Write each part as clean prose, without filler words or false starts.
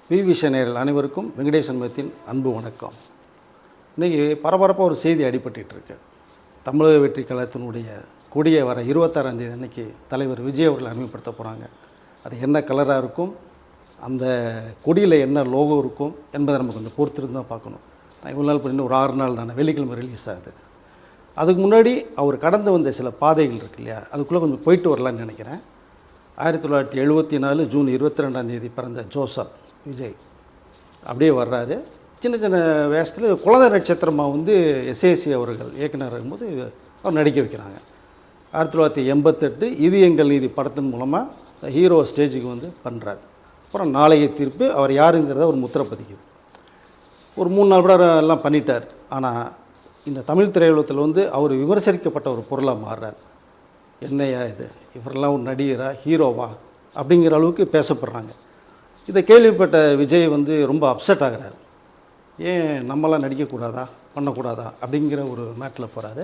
விவிஷன் நேயர்கள் அனைவருக்கும் வெங்கடேசன் மத்தின் அன்பு வணக்கம். இன்றைக்கி பரபரப்பாக ஒரு செய்தி அடிபட்டுருக்கு. தமிழக வெற்றி கழகத்தினுடைய கொடியை வர 26ஆம் தேதி அன்றைக்கி தலைவர் விஜய் அவர்கள் அறிமுகப்படுத்த போகிறாங்க. அது என்ன கலராக இருக்கும், அந்த கொடியில் என்ன லோகோ இருக்கும் என்பதை நம்ம கொஞ்சம் பொறுத்திருந்து தான் பார்க்கணும். நான் இவ்வளோ நாள் பண்ணி ஒரு 6 நாள் தானே, வெள்ளிக்கிழமை ரிலீஸ் ஆகுது. அதுக்கு முன்னாடி அவர் கடந்து வந்த சில பாதைகள் இருக்கு இல்லையா, அதுக்குள்ளே கொஞ்சம் போயிட்டு வரலான்னு நினைக்கிறேன். 1974 ஜூன் 22ஆம் தேதி பிறந்த ஜோசப் விஜய் அப்படியே வர்றாரு. சின்ன சின்ன வேஷத்தில் குழந்தை நட்சத்திரமாக வந்து எஸ்ஏசி அவர்கள் இயக்குனர் இருக்கும்போது அவர் நடிக்க வைக்கிறாங்க. 1988 இது எங்கள் நீதி படத்தின் மூலமாக ஹீரோ ஸ்டேஜுக்கு வந்து பண்ணுறாரு. அப்புறம் நாளைய தீர்ப்பு அவர் யாருங்கிறத ஒரு முத்திரை பதிக்குது. ஒரு 3-4 படம் எல்லாம் பண்ணிட்டார். ஆனால் இந்த தமிழ் திரையுலகத்தில் வந்து அவர் விமர்சிக்கப்பட்ட ஒரு பொருளாக மாறுறார். என்னையா இது, இவரெல்லாம் ஒரு நடிகரா, ஹீரோவா அப்படிங்கிற அளவுக்கு பேசப்படுறாங்க. இதை கேள்விப்பட்ட விஜய் வந்து ரொம்ப அப்செட் ஆகிறார். ஏன் நம்மளாம் நடிக்கக்கூடாதா, பண்ணக்கூடாதா அப்படிங்கிற ஒரு மேட்டில் போகிறாரு.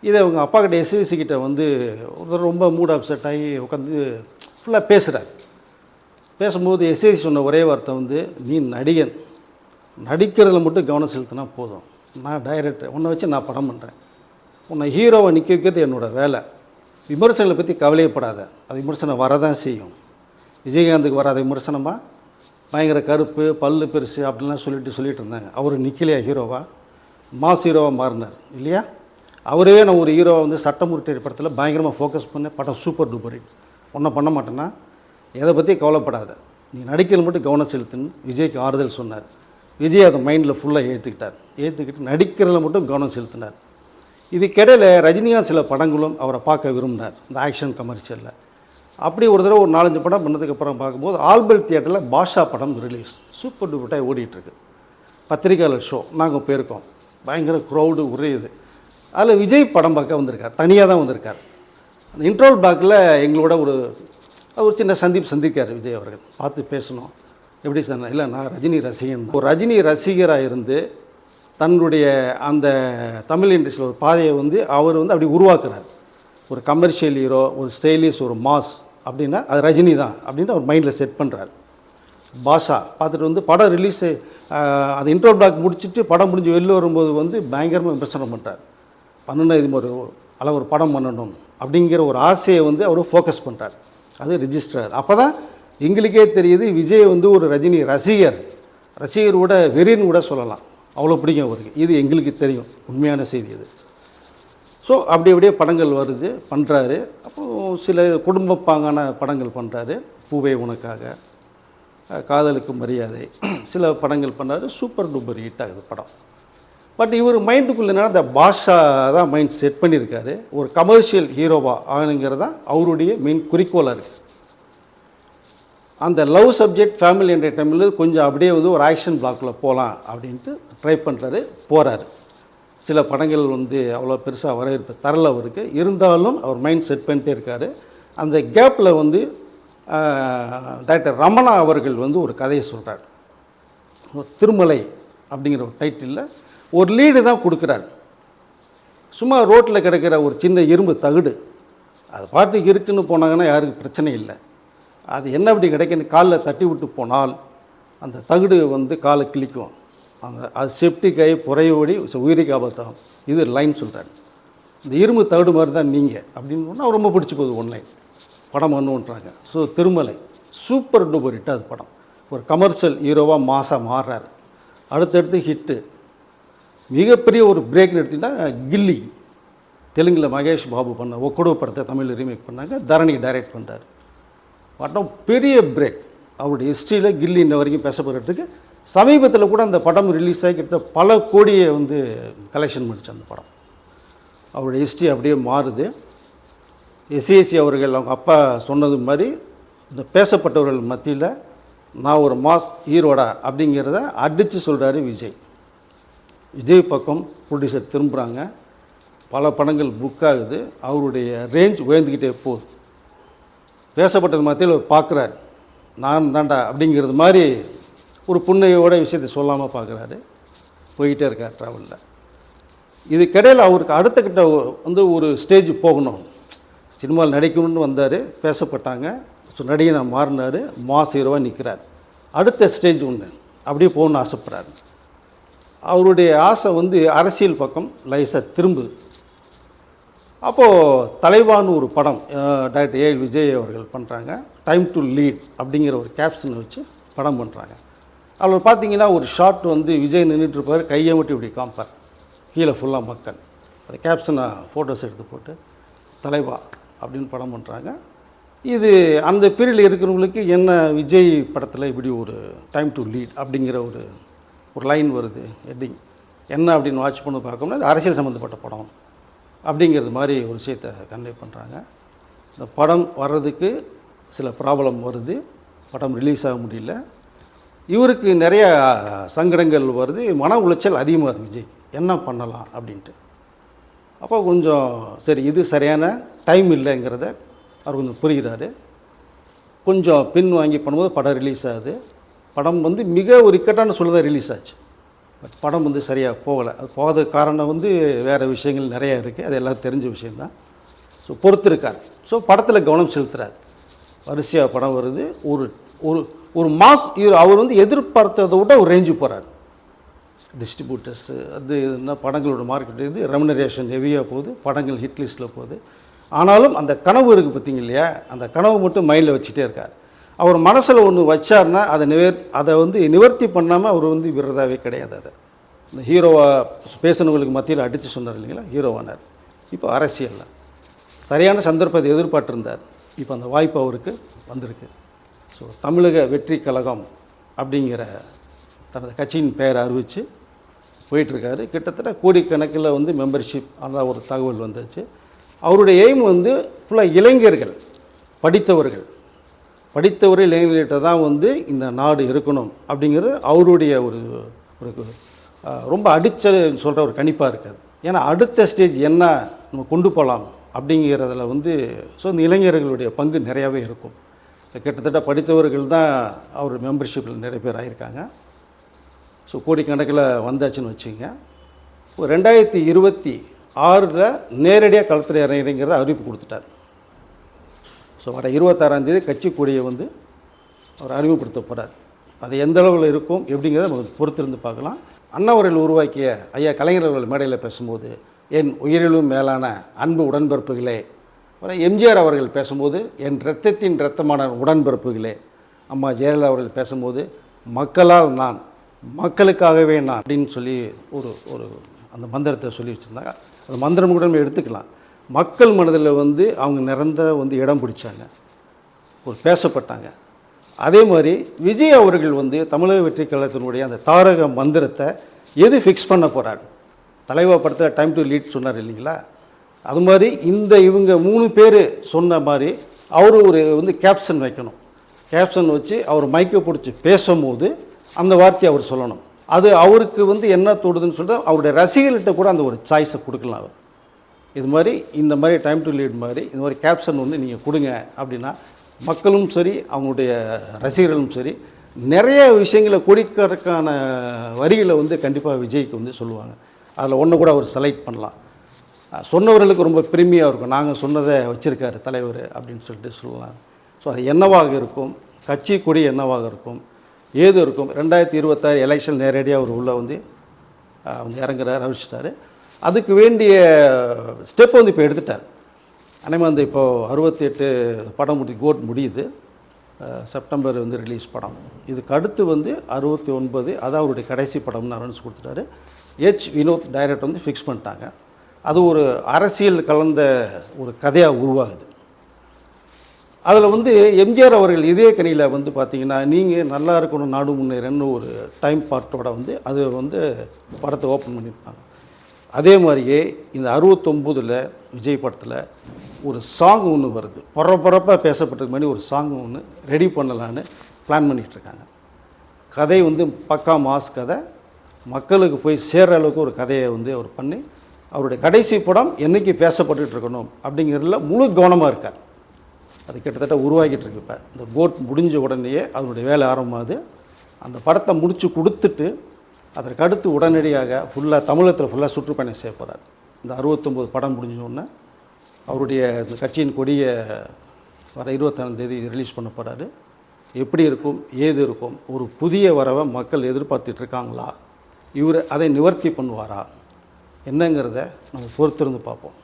இதை அவங்க அப்பா கிட்ட எஸ்விசி கிட்ட வந்து ரொம்ப மூட் அப்செட் ஆகி உட்காந்து ஃபுல்லாக பேசுகிறார். பேசும்போது எஸ்விசி சொன்ன ஒரே வார்த்தை வந்து, நீ நடிகன், நடிக்கிறதுல மட்டும் கவனம் செலுத்தினா போதும், நான் டைரக்டர், உன்னை வச்சு நான் படம் பண்ணுறேன், உன்னை ஹீரோவை நிற்க வைக்கிறது என்னோடய வேலை, விமர்சனங்களை பற்றி கவலையப்படாத. அது விமர்சனம் வரதான் செய்யும். விஜயகாந்துக்கு வராத விமர்சனமாக பயங்கர கருப்பு, பல்லு பெருசு அப்படின்லாம் சொல்லிட்டு இருந்தாங்க. அவர் நிற்கலையா ஹீரோவா, மாஸ் ஹீரோவாக மாறினார் இல்லையா. அவரே நான் ஒரு ஹீரோவை வந்து சட்டமுறை படத்தில் பயங்கரமாக ஃபோக்கஸ் பண்ண படம் சூப்பர் டூப்பர் ஹிட். ஒன்றும் பண்ண மாட்டேன்னா எதை பற்றி கவலைப்படாத, நீ நடிக்கிறது மட்டும் கவனம் செலுத்துன்னு விஜய்க்கு ஆறுதல் சொன்னார். விஜய் அதை மைண்டில் ஃபுல்லாக ஏற்றுக்கிட்டு நடிக்கிறதுல மட்டும் கவனம் செலுத்தினார். இதுக்கிடையில் ரஜினிகாந்த் சில படங்களும் அவரை பார்க்க விரும்பினார், இந்த ஆக்ஷன் கமர்ஷியலில். அப்படி ஒரு தடவை ஒரு 4-5 படம் பண்ணதுக்கப்புறம் பார்க்கும்போது ஆல்பர்ட் தியேட்டரில் பாஷா படம் ரிலீஸ் சூப்பர் டூப்பர்ட்டாக ஓடிட்டுருக்கு. பத்திரிகையாளர் ஷோ நாங்கள் போயிருக்கோம், பயங்கர க்ரௌடு உரையுது. அதில் விஜய் படம் பார்க்க வந்திருக்கார், தனியாக தான் வந்திருக்கார். அந்த இன்ட்ரோல் பேக்கில் எங்களோட ஒரு சின்ன சந்திக்கார் விஜய் அவர்கள். பார்த்து பேசணும், எப்படி சொன்ன, இல்லை நான் ரஜினி ரசிகன். ஒரு ரஜினி ரசிகராக இருந்து தன்னுடைய அந்த தமிழ் இண்டஸ்ட்ரியில் ஒரு பாதையை வந்து அவர் வந்து அப்படி உருவாக்குறார். ஒரு கமர்ஷியல் ஹீரோ, ஒரு ஸ்டைலிஷ், ஒரு மாஸ் அப்படின்னா அது ரஜினி தான் அப்படின்னு அவர் மைண்டில் செட் பண்ணுறார். பாஷா பார்த்துட்டு வந்து படம் ரிலீஸு, அது இன்ட்ரோ பிளாக் முடிச்சுட்டு படம் முடிஞ்சு வெளில வரும்போது வந்து பயங்கரமாக விமர்சனம் பண்ணுறார். இது ஒரு படம் பண்ணணும் அப்படிங்கிற ஒரு ஆசையை வந்து அவர் ஃபோக்கஸ் பண்ணுறார். அது ரிஜிஸ்டர். அப்போ தான் எங்களுக்கே தெரியுது விஜய் வந்து ஒரு ரஜினி ரசிகர் கூட வெறின்னு கூட சொல்லலாம், அவ்வளோ பிடிக்கும் அவருக்கு. இது எங்களுக்கு தெரியும், உண்மையான செய்தி இது. ஸோ அப்படியே படங்கள் வருது, பண்ணுறாரு. அப்போது சில குடும்பப்பாங்கான படங்கள் பண்ணுறாரு. பூவே உனக்காக, காதலுக்கு மரியாதை, சில படங்கள் பண்ணார். சூப்பர் டூப்பர் ஹிட் ஆகுது படம். பட் இவர் மைண்டுக்குள்ளே அந்த பாஷா தான் மைண்ட் செட் பண்ணியிருக்காரு. ஒரு கமர்ஷியல் ஹீரோவா ஆகணுங்கிறது தான் அவருடைய மெயின் குறிக்கோளாக இருக்குது. அந்த லவ் சப்ஜெக்ட், ஃபேமிலி என்டர்டைன்மெண்ட் கொஞ்சம் அப்படியே வந்து ஒரு ஆக்ஷன் பிளாக்கில் போகலாம் அப்படின்ட்டு ட்ரை பண்ணுறாரு, போகிறாரு. சில படங்கள் வந்து அவ்வளோ பெருசாக வரவேற்பு தரல அவருக்கு. இருந்தாலும் அவர் மைண்ட் செட் பண்ணிட்டே இருக்கார். அந்த கேப்பில் வந்து டாக்டர் ரமணா அவர்கள் வந்து ஒரு கதையை சொல்கிறார். திருமலை அப்படிங்கிற ஒரு டைட்டிலில் ஒரு லீடு தான் கொடுக்குறாரு. சும்மா ரோட்டில் கிடக்கிற ஒரு சின்ன இரும்பு தகுடு, அது பாட்டுக்கு இருக்குன்னு போனாங்கன்னா யாருக்கு பிரச்சனை இல்லை. அது என்ன அப்படி கிடைக்குன்னு காலில் தட்டி விட்டு போனால் அந்த தகுடு வந்து காலை கிழிக்கும், அது செப்டிக்காய் புறையோடி உயிருக்கு ஆபத்தாகும். இது லைன் சொல்கிறார். இந்த இரும்பு தகுடு மாதிரி தான் நீங்கள் அப்படின்னு சொன்னால் ரொம்ப பிடிச்சி போகுது. ஒன்லைன் படம் பண்ணுன்றாங்க. So Thirumalai super duper hit. அது படம் ஒரு கமர்ஷியல் ஹீரோவாக மாசாக மாறுறாரு. அடுத்தடுத்து ஹிட்டு. மிகப்பெரிய ஒரு பிரேக் எடுத்திங்கன்னா கில்லி, தெலுங்கில் மகேஷ் பாபு பண்ண ஒக்கடு படத்தை தமிழில் ரீமேக் பண்ணாங்க, தரணி டைரக்ட் பண்ணுறாரு. படம் பெரிய பிரேக். அவருடைய ஹிஸ்ட்ரியில் கில்லி இன்ன வரைக்கும் பேசப்படுறதுக்கு. சமீபத்தில் கூட அந்த படம் ரிலீஸ் ஆகி கிட்ட பல கோடியை வந்து கலெக்ஷன் பண்ணிச்சு அந்த படம். அவருடைய ஹிஸ்ட்ரி அப்படியே மாறுது. எஸ்ஏசி அவர்கள் அவங்க அப்பா சொன்னது மாதிரி இந்த பேசப்பட்டவர்கள் மத்தியில் நான் ஒரு மாஸ் ஹீரோடா அப்படிங்கிறத அடித்து சொல்கிறாரு விஜய். விஜய் பக்கம் ப்ரொடியூசர் திரும்புகிறாங்க. பல படங்கள் புக் ஆகுது. அவருடைய ரேஞ்ச் உயர்ந்துக்கிட்டே போகுது. பேசப்பட்டது மத்தியில் அவர் பார்க்குறாரு, நான் தாண்டா அப்படிங்கிறது மாதிரி ஒரு புண்ணையோட விஷயத்தை சொல்லாமல் பார்க்குறாரு. போய்கிட்டே இருக்கார் ட்ராவலில். இதுக்கிடையில் அவருக்கு அடுத்த கிட்ட வந்து ஒரு ஸ்டேஜ் போகணும். சினிமாவில் நடிக்கணும்னு வந்தார், பேசப்பட்டாங்க. ஸோ நடிகை நான் மாறினார், மாஸ் ஹீரோவாக நிற்கிறார். அடுத்த ஸ்டேஜ் ஒன்று அப்படியே போகணுன்னு ஆசைப்படுறாரு. அவருடைய ஆசை வந்து அரசியல் பக்கம் லைஸாக திரும்புது. அப்போது தலைவான்னு ஒரு படம் டாக்டர் ஏ விஜய் அவர்கள் பண்ணுறாங்க. டைம் டு லீட் அப்படிங்கிற ஒரு கேப்ஷனை வச்சு படம் பண்ணுறாங்க. அதில் பார்த்தீங்கன்னா ஒரு ஷாட் வந்து விஜய் நின்றுட்டுருப்பார், கையை மட்டும் இப்படி காமிப்பார், கீழே ஃபுல்லாக மக்கள். அந்த கேப்ஷனை ஃபோட்டோஸ் எடுத்து போட்டு தலைவா அப்படின்னு படம் பண்ணுறாங்க. இது அந்த பீரியடில் இருக்கிறவங்களுக்கு என்ன விஜய் படத்தில் இப்படி ஒரு டைம் டு லீட் அப்படிங்கிற ஒரு லைன் வருது, ஹெட்டிங் என்ன அப்படின்னு வாட்ச் பண்ணி பார்க்கணும்னா அது அரசியல் சம்மந்தப்பட்ட படம் அப்படிங்கிறது மாதிரி ஒரு விஷயத்தை கன்வே பண்ணுறாங்க. இந்த படம் வர்றதுக்கு சில ப்ராப்ளம் வருது, படம் ரிலீஸ் ஆக முடியல. இவருக்கு நிறைய சங்கடங்கள் வருது, மன உளைச்சல் அதிகமாக இருக்குது விஜய், என்ன பண்ணலாம் அப்படின்ட்டு. அப்போ கொஞ்சம் சரி இது சரியான டைம் இல்லைங்கிறத அவர் கொஞ்சம் புரிகிறாரு. கொஞ்சம் பின் வாங்கி பண்ணும்போது படம் ரிலீஸ் ஆகுது. படம் வந்து மிக ஒரு இக்கட்டான சூழல் தான் ரிலீஸ் ஆச்சு. பட் படம் வந்து சரியாக போகலை. அது போகாத காரணம் வந்து வேறு விஷயங்கள் நிறையா இருக்குது, அது எல்லாம் தெரிஞ்ச விஷயந்தான். ஸோ பொறுத்திருக்கார். ஸோ படத்தில் கவனம் செலுத்துகிறார். வரிசையாக படம் வருது. ஒரு ஒரு ஒரு மாஸ் அவர் வந்து எதிர்பார்த்ததை விட ஒரு ரேஞ்சு போகிறார். டிஸ்ட்ரிபியூட்டர்ஸு அது என்ன படங்களோட மார்க்கெட் இது ரெமுனரேஷன் ஹெவியாக போகுது, படங்கள் ஹிட் லிஸ்ட்டில் போகுது. ஆனாலும் அந்த கனவு இருக்குது பார்த்தீங்க இல்லையா, அந்த கனவு மட்டும் மைண்டில் வச்சுட்டே இருக்கார். அவர் மனசில் ஒன்று வச்சார்னா அதை வந்து நிவர்த்தி பண்ணாமல் அவர் வந்து விடுறதாவே கிடையாது. அதை இந்த ஹீரோவாக பேசுனவங்களுக்கு மத்தியில் அடித்து சொன்னார் இல்லைங்களா, ஹீரோவானார். இப்போ அரசியலில் சரியான சந்தர்ப்பத்தை எதிர்பார்த்துருந்தார். இப்போ அந்த வாய்ப்பு அவருக்கு வந்திருக்கு. ஸோ தமிழக வெற்றி கழகம் அப்படிங்கிற தனது கட்சியின் பெயரை அறிவித்து போயிட்டுருக்காரு. கிட்டத்தட்ட கோடிக்கணக்கில் வந்து மெம்பர்ஷிப் அந்த ஒரு தகவல் வந்துச்சு. அவருடைய எய்ம் வந்து ஃபுல்லாக இளைஞர்கள், படித்தவர்கள் இளைஞர்கிட்ட தான் வந்து இந்த நாடு இருக்கணும் அப்படிங்கிறது அவருடைய ஒரு ரொம்ப அடிச்ச சொல்கிற ஒரு கணிப்பாக இருக்காது. ஏன்னா அடுத்த ஸ்டேஜ் என்ன நம்ம கொண்டு போகலாம் அப்படிங்கிறதுல வந்து ஸோ இந்த இளைஞர்களுடைய பங்கு நிறையாவே இருக்கும். கிட்டத்தட்ட படித்தவர்கள் தான் அவர் மெம்பர்ஷிப்பில் நிறைய பேர் ஆகியிருக்காங்க. ஸோ கோடிக்கணக்கில் வந்தாச்சுன்னு வச்சுங்க. 2026 நேரடியாக களத்தில் இறங்கிறத அறிவிப்பு கொடுத்துட்டார். ஸோ வர 26ஆம் தேதி கட்சி கொடியை வந்து அவர் அறிமுகப்படுத்த போகிறார். அது எந்த அளவில் இருக்கும் எப்படிங்கிறத நம்ம பொறுத்திருந்து பார்க்கலாம். அண்ணாவர்கள் உருவாக்கிய ஐயா கலைஞர் அவர்கள் மேடையில் பேசும்போது என் உயிரிலும் மேலான அன்பு உடன்பிறப்புகளே, எம்ஜிஆர் அவர்கள் பேசும்போது என் இரத்தத்தின் இரத்தமான உடன்பிறப்புகளே, அம்மா ஜெயலலிதா அவர்கள் பேசும்போது மக்களால் நான், மக்களுக்காகவே நான் அப்படின்னு சொல்லி ஒரு அந்த மந்திரத்தை சொல்லி வச்சுருந்தாங்க. அந்த மந்திரம் கூட நம்ம எடுத்துக்கலாம். மக்கள் மனதில் வந்து அவங்க நிரந்தர வந்து இடம் பிடிச்சாங்க, ஒரு பேசப்பட்டாங்க. அதே மாதிரி விஜய் அவர்கள் வந்து தமிழக வெற்றி கழகத்தினுடைய அந்த தாரக மந்திரத்தை எது ஃபிக்ஸ் பண்ண போகிறார். தலைவா படத்தில் டைம் டு லீட் சொன்னார் இல்லைங்களா, அது மாதிரி இவங்க 3 பேர் சொன்ன மாதிரி அவர் ஒரு வந்து கேப்ஷன் வைக்கணும். கேப்ஷன் வச்சு அவர் மைக்கை பிடிச்சி பேசும்போது அந்த வார்த்தையை அவர் சொல்லணும். அது அவருக்கு வந்து என்ன தோடுதுன்னு சொல்லிட்டு அவருடைய ரசிகர்கள்கிட்ட கூட அந்த ஒரு சாய்ஸை கொடுக்கலாம். அவர் இது மாதிரி இந்த மாதிரி டைம் டு லீட் மாதிரி இந்த மாதிரி கேப்ஷன் வந்து நீங்கள் கொடுங்க அப்படின்னா மக்களும் சரி அவங்களுடைய ரசிகர்களும் சரி நிறைய விஷயங்களை கோடிக்கணக்கான வரிகளை வந்து கண்டிப்பாக விஜய்க்கு வந்து சொல்லுவாங்க. அதில் ஒன்று கூட அவர் செலக்ட் பண்ணலாம். சொன்னவர்களுக்கு ரொம்ப பெருமையாக இருக்கும், நாங்கள் சொன்னதை வச்சுருக்காரு தலைவர் அப்படின்னு சொல்லிட்டு சொல்லலாம். ஸோ அது என்னவாக இருக்கும், கட்சி கொடி என்னவாக இருக்கும், ஏது இருக்கும். 2026 எலெக்ஷன் நேரடியாக அவர் உள்ளே வந்து இறங்குறாரு, அறிவிச்சிட்டாரு. அதுக்கு வேண்டிய ஸ்டெப் வந்து இப்போ எடுத்துட்டார். அனைவரும் வந்து இப்போது 68 படம் கோட் முடியுது. செப்டம்பர் வந்து ரிலீஸ் படம். இதுக்கு அடுத்து வந்து 69 அதான் அவருடைய கடைசி படம்னு அனௌன்ஸ் கொடுத்துட்டாரு. வினோத் டைரக்டர் வந்து ஃபிக்ஸ் பண்ணிட்டாங்க. அது ஒரு அரசியல் கலந்த ஒரு கதையாக உருவாகுது. அதில் வந்து எம்ஜிஆர் அவர்கள் இதே கனியில் வந்து பார்த்திங்கன்னா நீங்கள் நல்லா இருக்கணும் நாடு முன்னேறன்னு ஒரு டைம் பார்ட்டோட வந்து அது வந்து படத்தை ஓப்பன் பண்ணியிருப்பாங்க. அதே மாதிரியே இந்த 69 விஜய் படத்தில் ஒரு சாங் ஒன்று வருது. பரபரப்பாக பேசப்பட்டதுக்கு மாதிரி ஒரு சாங் ஒன்று ரெடி பண்ணலான்னு பிளான் பண்ணிகிட்ருக்காங்க. கதை வந்து பக்கா மாஸ் கதை, மக்களுக்கு போய் சேர்கிற அளவுக்கு ஒரு கதையை வந்து அவர் பண்ணி அவருடைய கடைசி படம் என்றைக்கு பேசப்பட்டுட்டு இருக்கணும் அப்படிங்கிறதுல முழு கவனமாக இருக்கார். அது கிட்டத்தட்ட உருவாக்கிட்டு இருக்கு. இப்போ இந்த கோட் முடிஞ்ச உடனேயே அதனுடைய வேலை ஆரம்பமாகுது. அந்த படத்தை முடித்து கொடுத்துட்டு அதற்கு அடுத்து உடனடியாக ஃபுல்லாக தமிழகத்தில் ஃபுல்லாக சுற்றுப்பயணம் செய்ய போகிறார். இந்த 69 படம் முடிஞ்சோடனே அவருடைய இந்த கட்சியின் கொடியை வர 26ஆம் தேதி ரிலீஸ் பண்ண போகிறாரு. எப்படி இருக்கும், ஏது இருக்கும், ஒரு புதிய வரவை மக்கள் எதிர்பார்த்துட்டு இருக்காங்களா, இவர் அதை நிவர்த்தி பண்ணுவாரா என்னங்கிறத நம்ம பொறுத்திருந்து பார்ப்போம்.